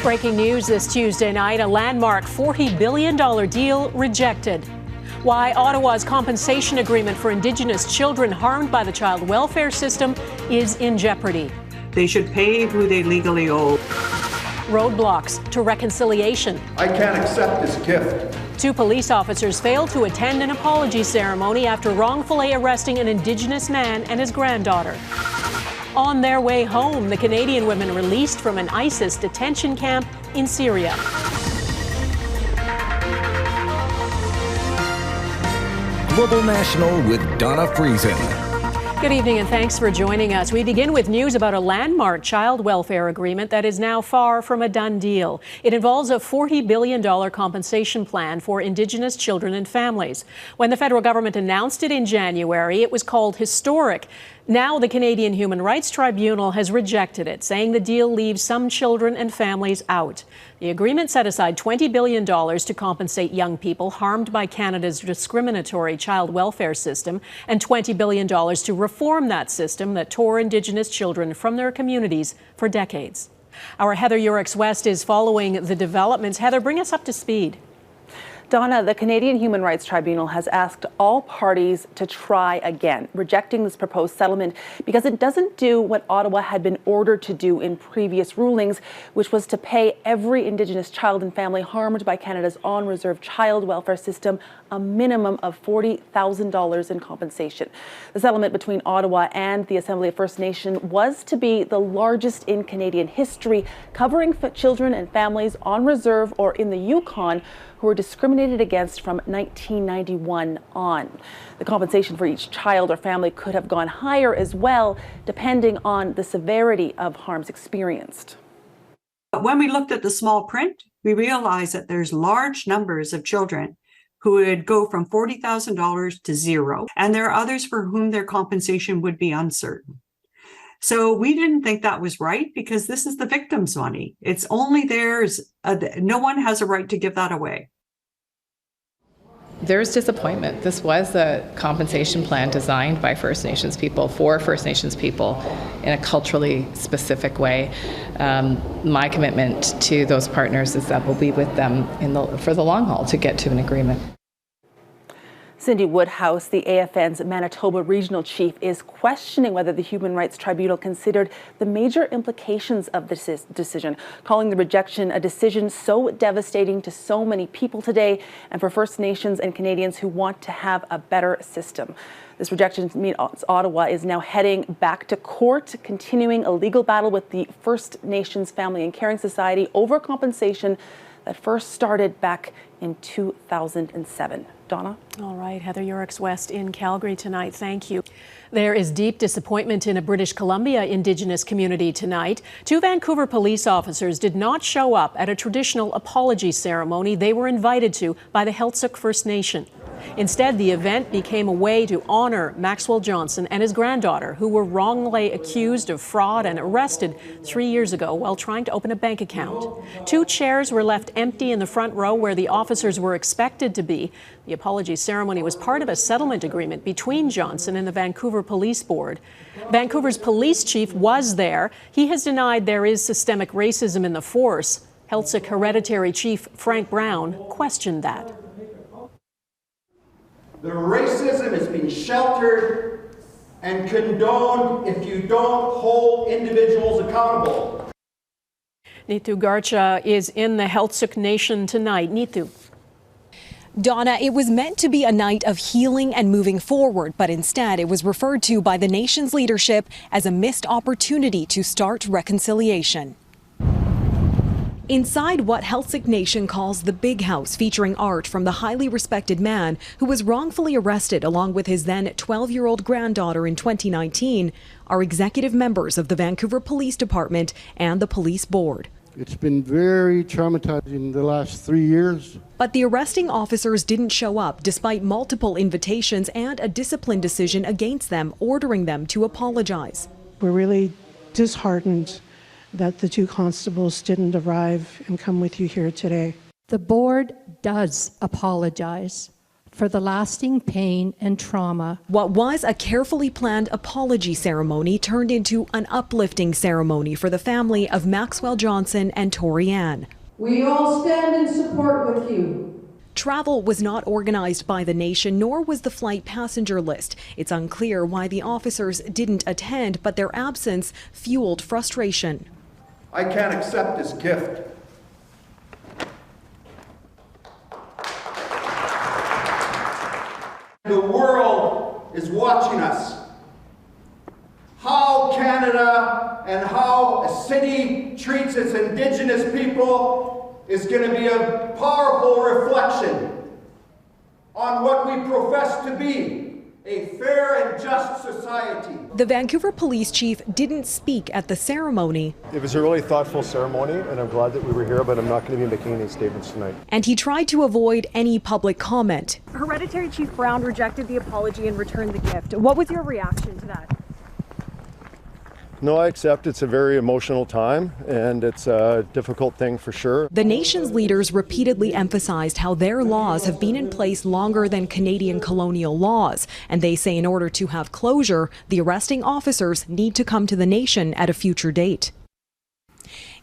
Breaking news this Tuesday night, a landmark $40 billion deal rejected. Why Ottawa's compensation agreement for Indigenous children harmed by the child welfare system is in jeopardy. They should pay who they legally owe. Roadblocks to reconciliation. I can't accept this gift. 2 police officers failed to attend an apology ceremony after wrongfully arresting an Indigenous man and his granddaughter. On their way home, the Canadian women released from an ISIS detention camp in Syria. Global National with Donna Friesen. Good evening and thanks for joining us. We begin with news about a landmark child welfare agreement that is now far from a done deal. It involves a $40 billion compensation plan for Indigenous children and families. When the federal government announced it in January, it was called historic. Now the Canadian Human Rights Tribunal has rejected it, saying the deal leaves some children and families out. The agreement set aside $20 billion to compensate young people harmed by Canada's discriminatory child welfare system and $20 billion to reform that system that tore Indigenous children from their communities for decades. Our Heather Yourex-West is following the developments. Heather, bring us up to speed. Donna, the Canadian Human Rights Tribunal has asked all parties to try again, rejecting this proposed settlement because it doesn't do what Ottawa had been ordered to do in previous rulings, which was to pay every Indigenous child and family harmed by Canada's on-reserve child welfare system a minimum of $40,000 in compensation. The settlement between Ottawa and the Assembly of First Nation was to be the largest in Canadian history, covering children and families on reserve or in the Yukon who were discriminated against from 1991 on. The compensation for each child or family could have gone higher as well, depending on the severity of harms experienced. When we looked at the small print, we realized that there's large numbers of children who would go from $40,000 to zero, and there are others for whom their compensation would be uncertain. So we didn't think that was right because this is the victim's money. It's only theirs. No one has a right to give that away. There's disappointment. This was a compensation plan designed by First Nations people for First Nations people in a culturally specific way. My commitment to those partners is that we'll be with them for the long haul to get to an agreement. Cindy Woodhouse, the AFN's Manitoba Regional Chief, is questioning whether the Human Rights Tribunal considered the major implications of this decision, calling the rejection a decision so devastating to so many people today and for First Nations and Canadians who want to have a better system. This rejection means Ottawa is now heading back to court, continuing a legal battle with the First Nations Family and Caring Society over compensation that first started back in 2007. Donna? All right, Heather Yourex-West in Calgary tonight. Thank you. There is deep disappointment in a British Columbia Indigenous community tonight. 2 Vancouver police officers did not show up at a traditional apology ceremony they were invited to by the Heiltsuk First Nation. Instead, the event became a way to honor Maxwell Johnson and his granddaughter, who were wrongly accused of fraud and arrested 3 years ago while trying to open a bank account. 2 chairs were left empty in the front row where the officers were expected to be. The apology ceremony was part of a settlement agreement between Johnson and the Vancouver Police Board. Vancouver's police chief was there. He has denied there is systemic racism in the force. Heiltsuk Hereditary Chief Frank Brown questioned that. The racism is being sheltered and condoned if you don't hold individuals accountable. Neetu Garcha is in the Heiltsuk Nation tonight. Neetu. Donna, it was meant to be a night of healing and moving forward, but instead it was referred to by the nation's leadership as a missed opportunity to start reconciliation. Inside what Heiltsuk Nation calls the Big House, featuring art from the highly respected man who was wrongfully arrested along with his then 12-year-old granddaughter in 2019, are executive members of the Vancouver Police Department and the Police Board. It's been very traumatizing the last 3 years. But the arresting officers didn't show up despite multiple invitations and a discipline decision against them, ordering them to apologize. We're really disheartened that the 2 constables didn't arrive and come with you here today. The board does apologize for the lasting pain and trauma. What was a carefully planned apology ceremony turned into an uplifting ceremony for the family of Maxwell Johnson and Torianne. We all stand in support with you. Travel was not organized by the nation, nor was the flight passenger list. It's unclear why the officers didn't attend, but their absence fueled frustration. I can't accept this gift. The world is watching us. How Canada and how a city treats its Indigenous people is going to be a powerful reflection on what we profess to be, a fair and just society. The Vancouver police chief didn't speak at the ceremony. It was a really thoughtful ceremony, and I'm glad that we were here, but I'm not going to be making any statements tonight. And he tried to avoid any public comment. Hereditary Chief Brown rejected the apology and returned the gift. What was your reaction to that? No, I accept it's a very emotional time, and it's a difficult thing for sure. The nation's leaders repeatedly emphasized how their laws have been in place longer than Canadian colonial laws, and they say in order to have closure, the arresting officers need to come to the nation at a future date.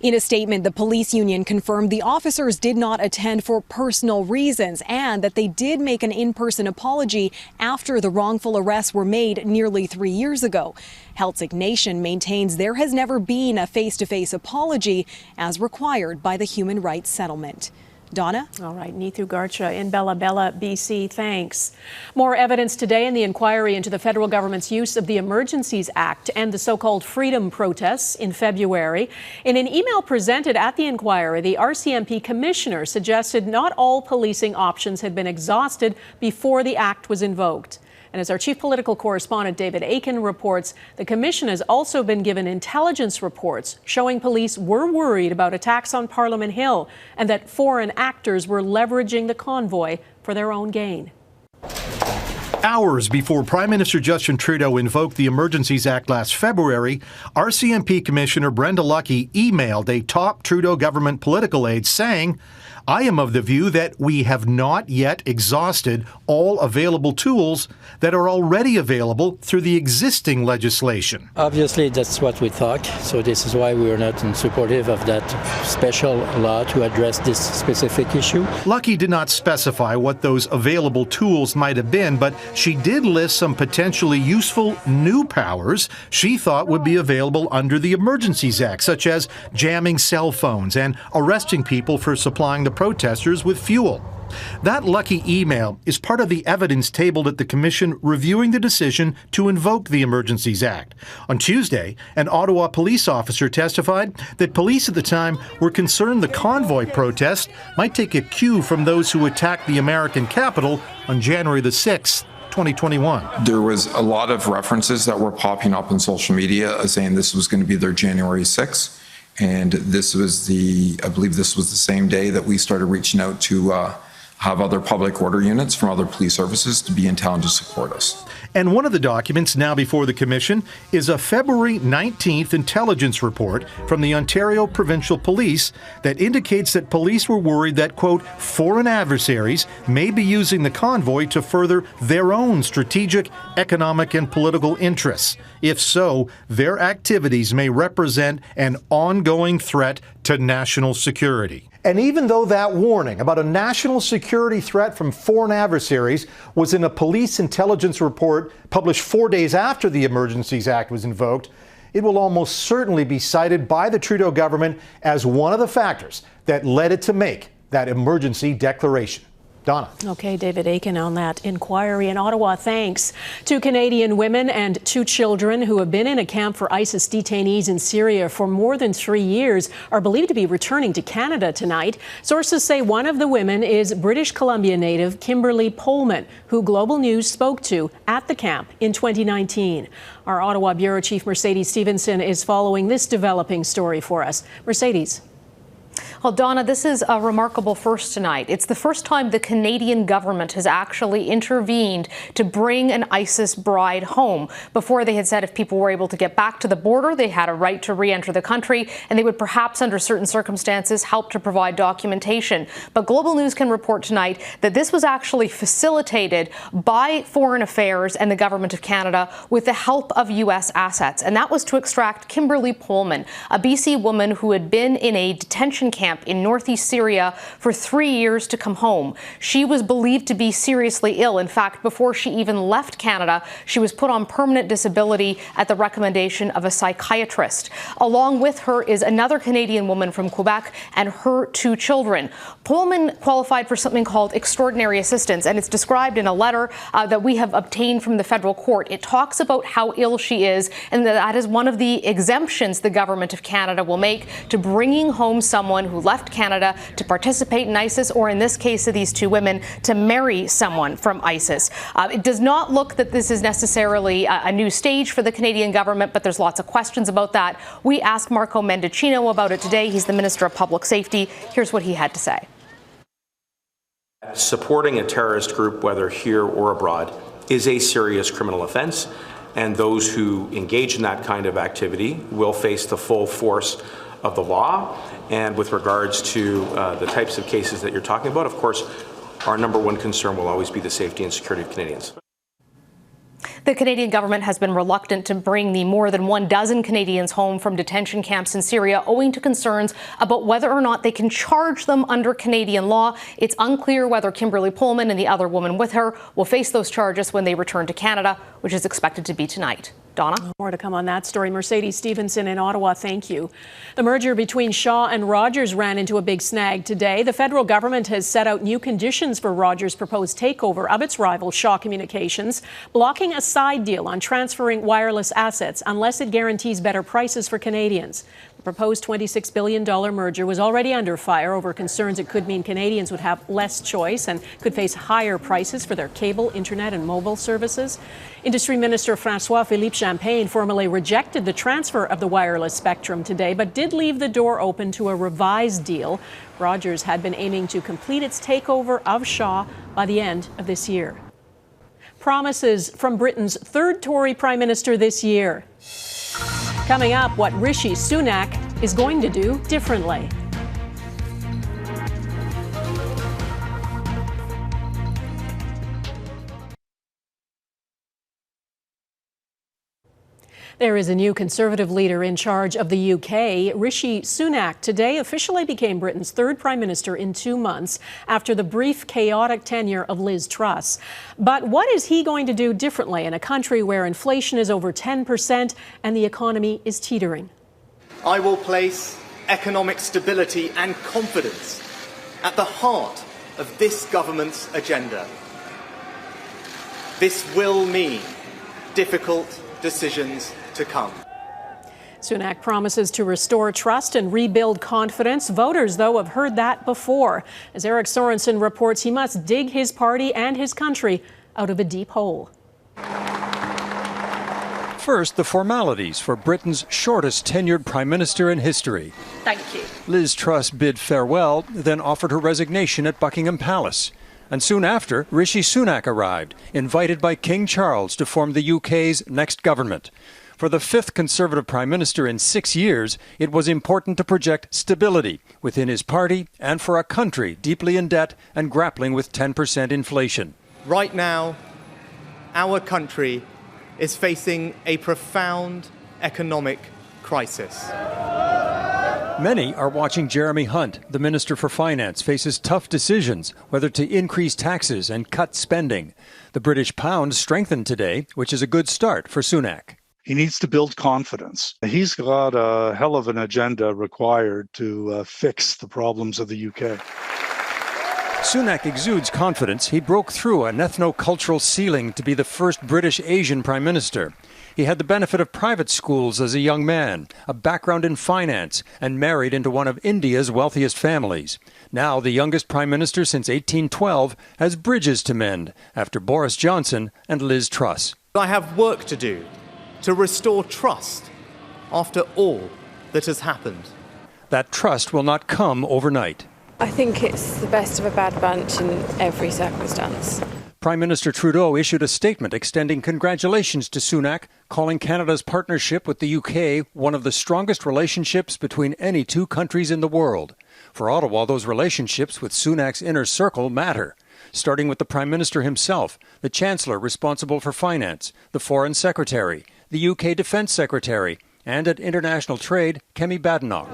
In a statement, the police union confirmed the officers did not attend for personal reasons and that they did make an in-person apology after the wrongful arrests were made nearly 3 years ago. Heiltsuk Nation maintains there has never been a face-to-face apology as required by the Human Rights Settlement. Donna? All right, Neetu Garcha in Bella Bella, BC. Thanks. More evidence today in the inquiry into the federal government's use of the Emergencies Act and the so-called freedom protests in February. In an email presented at the inquiry, the RCMP Commissioner suggested not all policing options had been exhausted before the act was invoked. And as our chief political correspondent David Akin reports, the commission has also been given intelligence reports showing police were worried about attacks on Parliament Hill and that foreign actors were leveraging the convoy for their own gain. Hours before Prime Minister Justin Trudeau invoked the Emergencies Act last February, RCMP Commissioner Brenda Lucki emailed a top Trudeau government political aide saying, "I am of the view that we have not yet exhausted all available tools that are already available through the existing legislation." Obviously, that's what we thought, so this is why we are not supportive of that special law to address this specific issue. Lucki did not specify what those available tools might have been, but she did list some potentially useful new powers she thought would be available under the Emergencies Act, such as jamming cell phones and arresting people for supplying the protesters with fuel. That Lucki email is part of the evidence tabled at the Commission reviewing the decision to invoke the Emergencies Act. On Tuesday, an Ottawa police officer testified that police at the time were concerned the convoy protest might take a cue from those who attacked the American Capitol on January the 6th. 2021. There was a lot of references that were popping up on social media saying this was going to be their January 6th. And this was I believe this was the same day that we started reaching out to have other public order units from other police services to be in town to support us. And one of the documents now before the Commission is a February 19th intelligence report from the Ontario Provincial Police that indicates that police were worried that, quote, foreign adversaries may be using the convoy to further their own strategic, economic, and political interests. If so, their activities may represent an ongoing threat to national security. And even though that warning about a national security threat from foreign adversaries was in a police intelligence report published 4 days after the Emergencies Act was invoked, it will almost certainly be cited by the Trudeau government as one of the factors that led it to make that emergency declaration. Donna. Okay, David Akin on that inquiry in Ottawa. Thanks. 2 Canadian women and 2 children who have been in a camp for ISIS detainees in Syria for more than 3 years are believed to be returning to Canada tonight. Sources say one of the women is British Columbia native Kimberly Pullman, who Global News spoke to at the camp in 2019. Our Ottawa Bureau Chief Mercedes Stevenson is following this developing story for us. Mercedes. Well, Donna, this is a remarkable first tonight. It's the first time the Canadian government has actually intervened to bring an ISIS bride home. Before, they had said if people were able to get back to the border, they had a right to re-enter the country, and they would perhaps, under certain circumstances, help to provide documentation. But Global News can report tonight that this was actually facilitated by Foreign Affairs and the Government of Canada with the help of U.S. assets, and that was to extract Kimberly Pullman, a BC woman who had been in a detention camp in northeast Syria for 3 years to come home. She was believed to be seriously ill. In fact, before she even left Canada, she was put on permanent disability at the recommendation of a psychiatrist. Along with her is another Canadian woman from Quebec and her 2 children. Pullman qualified for something called extraordinary assistance, and it's described in a letter that we have obtained from the federal court. It talks about how ill she is, and that is one of the exemptions the Government of Canada will make to bringing home someone who left Canada to participate in ISIS, or in this case of these 2 women, to marry someone from ISIS. It does not look that this is necessarily a new stage for the Canadian government, but there's lots of questions about that. We asked Marco Mendicino about it today. He's the Minister of Public Safety. Here's what he had to say. Supporting a terrorist group, whether here or abroad, is a serious criminal offense, and those who engage in that kind of activity will face the full force of the law. And with regards to the types of cases that you're talking about, of course, our number one concern will always be the safety and security of Canadians. The Canadian government has been reluctant to bring the more than 12 Canadians home from detention camps in Syria, owing to concerns about whether or not they can charge them under Canadian law. It's unclear whether Kimberly Pullman and the other woman with her will face those charges when they return to Canada, which is expected to be tonight. Donna? More to come on that story. Mercedes Stevenson in Ottawa, thank you. The merger between Shaw and Rogers ran into a big snag today. The federal government has set out new conditions for Rogers' proposed takeover of its rival Shaw Communications, blocking a side deal on transferring wireless assets unless it guarantees better prices for Canadians. The proposed $26 billion merger was already under fire over concerns it could mean Canadians would have less choice and could face higher prices for their cable, internet and mobile services. Industry Minister François-Philippe Champagne formally rejected the transfer of the wireless spectrum today, but did leave the door open to a revised deal. Rogers had been aiming to complete its takeover of Shaw by the end of this year. Promises from Britain's 3rd Tory Prime Minister this year. Coming up, what Rishi Sunak is going to do differently. There is a new Conservative leader in charge of the UK. Rishi Sunak today officially became Britain's 3rd Prime Minister in 2 months after the brief, chaotic tenure of Liz Truss. But what is he going to do differently in a country where inflation is over 10% and the economy is teetering? I will place economic stability and confidence at the heart of this government's agenda. This will mean difficult decisions to come. Sunak promises to restore trust and rebuild confidence. Voters, though, have heard that before. As Eric Sorensen reports, he must dig his party and his country out of a deep hole. First, the formalities for Britain's shortest tenured Prime Minister in history. Thank you. Liz Truss bid farewell, then offered her resignation at Buckingham Palace. And soon after, Rishi Sunak arrived, invited by King Charles to form the UK's next government. For the 5th Conservative Prime Minister in 6 years, it was important to project stability within his party and for a country deeply in debt and grappling with 10% inflation. Right now, our country is facing a profound economic crisis. Many are watching Jeremy Hunt, the Minister for Finance, faces tough decisions whether to increase taxes and cut spending. The British pound strengthened today, which is a good start for Sunak. He needs to build confidence. He's got a hell of an agenda required to fix the problems of the UK. Sunak exudes confidence. He broke through an ethno-cultural ceiling to be the first British Asian Prime Minister. He had the benefit of private schools as a young man, a background in finance, and married into one of India's wealthiest families. Now, the youngest Prime Minister since 1812 has bridges to mend after Boris Johnson and Liz Truss. I have work to do to restore trust after all that has happened. That trust will not come overnight. I think it's the best of a bad bunch in every circumstance. Prime Minister Trudeau issued a statement extending congratulations to Sunak, calling Canada's partnership with the UK one of the strongest relationships between any two countries in the world. For Ottawa, those relationships with Sunak's inner circle matter, starting with the Prime Minister himself, the Chancellor responsible for finance, the Foreign Secretary, the UK Defence Secretary, and at International Trade, Kemi Badenoch.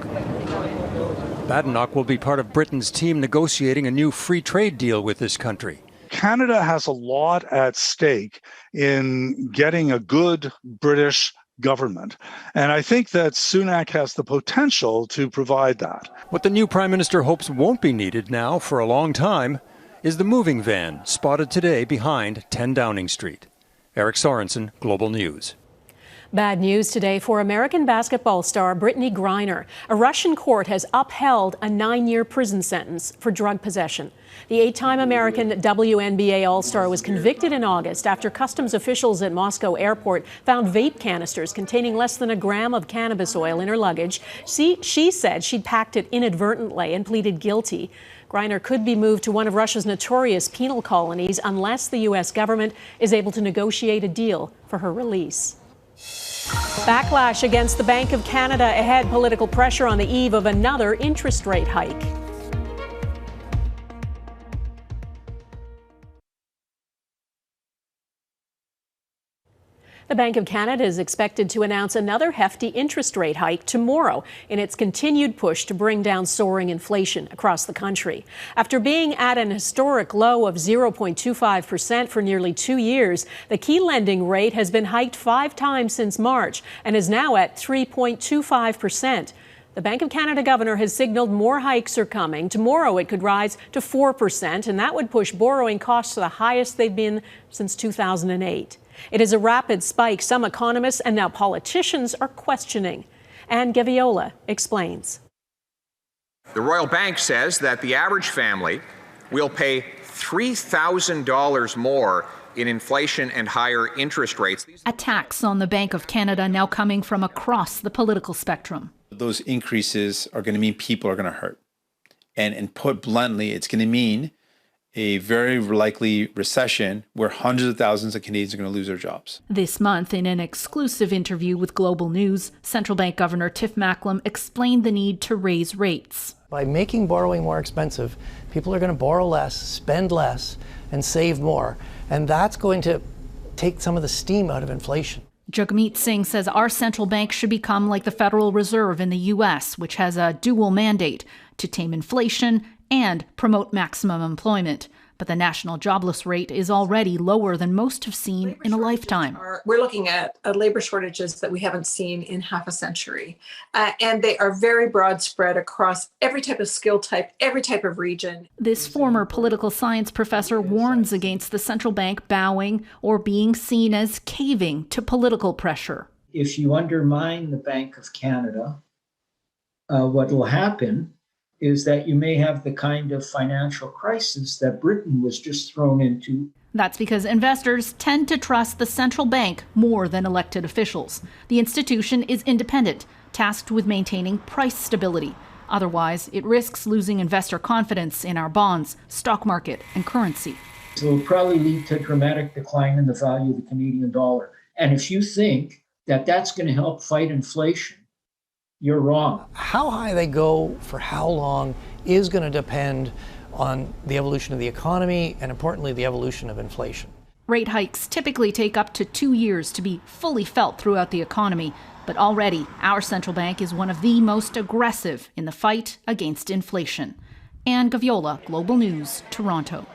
Badenoch will be part of Britain's team negotiating a new free trade deal with this country. Canada has a lot at stake in getting a good British government. And I think that Sunak has the potential to provide that. What the new Prime Minister hopes won't be needed now for a long time is the moving van spotted today behind 10 Downing Street. Eric Sorensen, Global News. Bad news today for American basketball star Brittany Greiner. A Russian court has upheld a 9-year prison sentence for drug possession. The 8-time American WNBA All-Star was convicted in August after customs officials at Moscow airport found vape canisters containing less than a gram of cannabis oil in her luggage. She said she'd packed it inadvertently and pleaded guilty. Greiner could be moved to one of Russia's notorious penal colonies unless the U.S. government is able to negotiate a deal for her release. Backlash against the Bank of Canada ahead, political pressure on the eve of another interest rate hike. The Bank of Canada is expected to announce another hefty interest rate hike tomorrow in its continued push to bring down soaring inflation across the country. After being at an historic low of 0.25% for nearly 2 years, the key lending rate has been hiked 5 times since March and is now at 3.25%. The Bank of Canada governor has signaled more hikes are coming. Tomorrow it could rise to 4%, and that would push borrowing costs to the highest they've been since 2008. It is a rapid spike some economists and now politicians are questioning. Anne Gaviola explains. The Royal Bank says that the average family will pay $3,000 more in inflation and higher interest rates. Attacks on the Bank of Canada now coming from across the political spectrum. Those increases are going to mean people are going to hurt. And put bluntly, it's going to mean a very likely recession where hundreds of thousands of Canadians are going to lose their jobs. This month, in an exclusive interview with Global News, Central Bank Governor Tiff Macklem explained the need to raise rates. By making borrowing more expensive, people are going to borrow less, spend less, and save more. And that's going to take some of the steam out of inflation. Jagmeet Singh says our central bank should become like the Federal Reserve in the U.S., which has a dual mandate to tame inflation and promote maximum employment. But the national jobless rate is already lower than most have seen in a lifetime. We're looking at labor shortages that we haven't seen in half a century. And they are very broad spread across every type of skill type, every type of region. This former political science professor warns against the central bank bowing or being seen as caving to political pressure. If you undermine the Bank of Canada, what will happen is that you may have the kind of financial crisis that Britain was just thrown into. That's because investors tend to trust the central bank more than elected officials. The institution is independent, tasked with maintaining price stability. Otherwise, it risks losing investor confidence in our bonds, stock market, and currency. So it will probably lead to a dramatic decline in the value of the Canadian dollar. And if you think that that's going to help fight inflation, you're wrong. How high they go for how long is going to depend on the evolution of the economy and, importantly, the evolution of inflation. Rate hikes typically take up to 2 years to be fully felt throughout the economy, but already our central bank is one of the most aggressive in the fight against inflation. Anne Gaviola, Global News, Toronto.